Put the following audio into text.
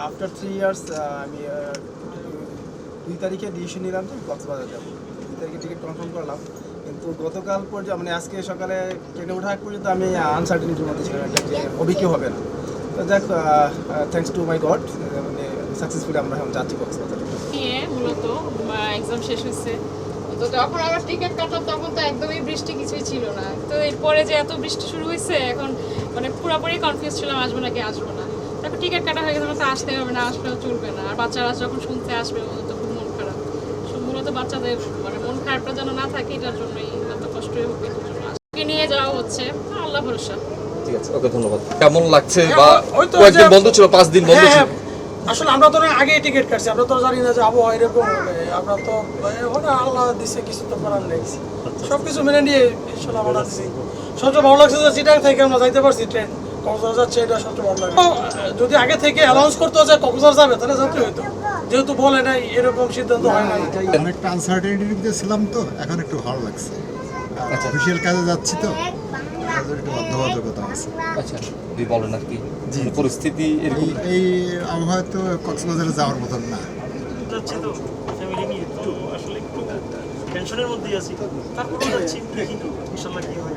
After 3 years আমি 2 তারিখে decision নিলাম যে কক্সবাজার যাবো। 2 তারিখে টিকিট কনফার্ম করলাম, কিন্তু গতকাল পর্যন্ত মানে আজকে সকালে ট্রেনে ওঠার পর্যন্ত আমি আনসার্টেনিটির মধ্যে ছিলাম একটা যে হবে কি হবে না। তো যাক, থ্যাঙ্কস টু মাই গড, মানে সাকসেসফুলি আমরা এখন যাচ্ছি কক্সবাজার। নিয়ে মূলত এক্সাম শেষ হয়েছে, তো যখন আমরা টিকিট কাটলাম তখন তো একদমই বৃষ্টি কিছুই ছিল না। তো এরপরে যে এত বৃষ্টি শুরু হয়েছে, এখন মানে পুরোপুরি কনফিউজ ছিলাম আসবো নাকি আসবো না। তারপর টিকিট কাটা হয়ে গেছে, তো আসতে হবে না, আসলেও চলবে না। আর বাচ্চারা যখন শুনতে আসবে ওদের তো খুব মন খারাপ। মূলত বাচ্চাদের মানে মন খারাপটা যেন না থাকে, এটার জন্যই এত কষ্টই হোক এটার জন্য আজকে নিয়ে যাওয়া হচ্ছে। আল্লাহ ভরসা। ঠিক আছে, ওকে, ধন্যবাদ। কেমন লাগছে? বা কয়েকদিন বন্ধ ছিল, 5 দিন বন্ধ ছিল। আসলে আমরা তো আগেই টিকিট কাটছি, আমরা তো জানি না যে আবহাওয়া এরকম হবে। আমরা তো আল্লাহ দিচ্ছে, কিছু তো করার নেই। সবকিছু মেনে নিয়ে ইনশাল্লাহ আমরা দিচ্ছি। সবচেয়ে ভালো লাগছে যে চিটাং থেকে আমরা যাইতে পারছি, ট্রেন কক্সবাজার যাচ্ছে, এটা সবচেয়ে ভালো লাগে। যদি আগে থেকে অ্যানাউন্স করতো যে কক্সবাজার যাবে তাহলে যাতে হইতো, যেহেতু বলে নাই, এরকম সিদ্ধান্ত হয় না। অনেকটা আনসার্টেনিটির ভিতরে ছিলাম, তো এখন একটু ভালো লাগছে। অফিসিয়াল কাজে যাচ্ছি, তো একটু বাধ্যবাধকতা আছে। আচ্ছা, তুই বলেন আর কি পরিস্থিতি এরকম? এই আবহাওয়া তো কক্সবাজারে যাওয়ার মতন না। যাচ্ছি তো ফ্যামিলি নিয়ে, একটু আসলে একটু টেনশনের মধ্যেই আছি, তারপরে যাচ্ছি, দেখি ইনশাল্লাহ কি হয়।